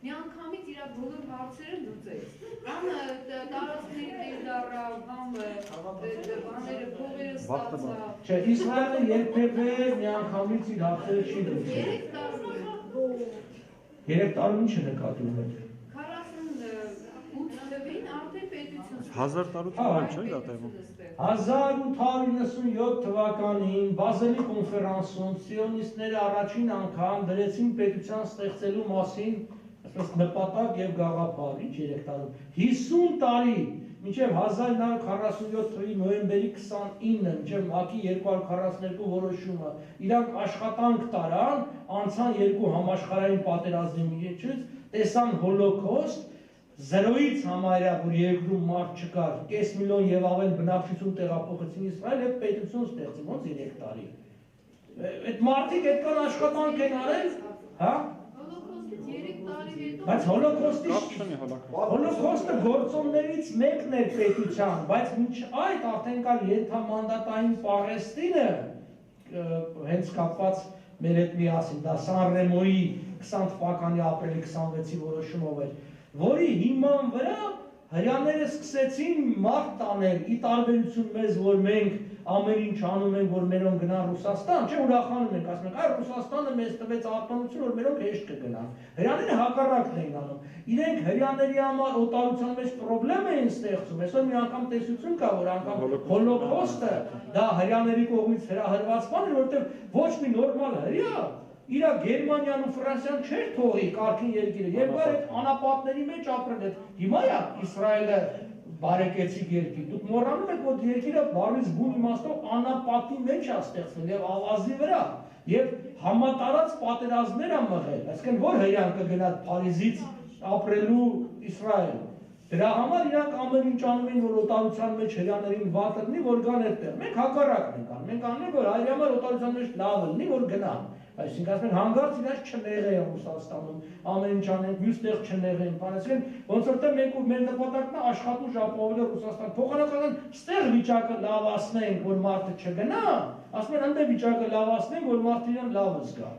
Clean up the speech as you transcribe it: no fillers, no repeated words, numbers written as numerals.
Միանգամից իր բոլոր հարցերը լուծեց։ Կամ տարածքների դեր դառավ, կամ բաները փողերը ստացավ։ Չէ, Իսրայելը երբևէ միանգամից իր հարցերը չի լուծել։ 3 տարում ինչ է նկատում եք։ 48 թվին արդեն պետություն 1000 տարուց առաջ չէ՞ դա տևում։ 1897 թվականին Բազելի կոնֆերանսում սիոնիստները առաջին անգամ դրեցին պետության ստեղծելու մասին այսպես նպատակ եւ գաղափար, ինչ 3 տարում 50 տարի մինչև 1947 թվականի նոյեմբերի 29-ը մինչև ՄԱԿ-ի 242 որոշումը իրանք աշխատանք տարան, անցան 2 համաշխարհային պատերազմի միջից, տեսան հոլոկոստ, զրոյից համարյա, որ երկրում մարդ չկար, կես միլիոն եւ ավել բնակչություն տեղափոխեցին Իսրայել եւ պետություն ստեղծին, ոնց 3 տարի։ Այդ մարդիկ այդքան աշխատանք են արել, հա? Բայց հոլոկոստը գործոններից մեկն էր պետության, բայց մինչ այդ արդեն կար ենթամանդատային Պաղեստինը, հենց կապված մեր հետ միասին, դա Սան-Ռեմոյի 20 թվականի ապրիլի 26-ի որոշումով էր, որի հիման վրա հրյաները սկսեցին մարդ տանել, ի տարբերություն մեզ, որ մենք ամեն ինչ անում ենք, որ մերոնք գնան Ռուսաստան, չէ, ուրախանում ենք, ասում ենք, այ Ռուսաստանը մեզ տվեց արտոնություն, որ մերոնք հեշտ կգնան։ Հրյաները հակառակն էին անում։ Իրենք հրյաների համար օտարության մեջ պրոբլեմ էին ստեղծում։ Այսօր մի անգամ տեսություն կա, որ անգամ հոլոկոստը դա հրյաների կողմից հրահրված բան էր, որովհետև ոչ մի նորմալ հրյա իր Գերմանիան ու Ֆրանսիան չէր թողի կարգին երկիրը, եւ այդ անապատների մեջ ապրել այդ հիմա է Իսրայելը բարեկեցիկ երկիր։ Դուք մոռանում եք, որ երկիրը բառից բուն իմաստով անապատի մեջ է ստեղծվել եւ ավազի վրա եւ համատարած պատերազմներ է մղել, այսինքն որ հրյան կգնա Փարիզից ապրելու Իսրայել։ Դրա համար իրանք ամեն ինչ անում են, որ օտարության մեջ հրյաներին վատ լինի, որ գան այդտեղ։ Մենք հակառակն ենք անում։ Մենք անում ենք, որ այլ համար օտարության մեջ լավ լինի, որ գնան։ Այսինքն ասում են հանգարց իրաց չնեղեն Ռուսաստանում, ամեն ինչ անեն, մյուստեղ չնեղեն, բանացին, ոնց որ մենք ու մեր նպատակն է աշխատուժ ապահովել Ռուսաստան։ Փոխանակական ստեղ վիճակը լավացնենք, որ մարդը չգնա, ասում են ընդ վիճակը լավացնենք, որ մարդը իրան լավը զգա։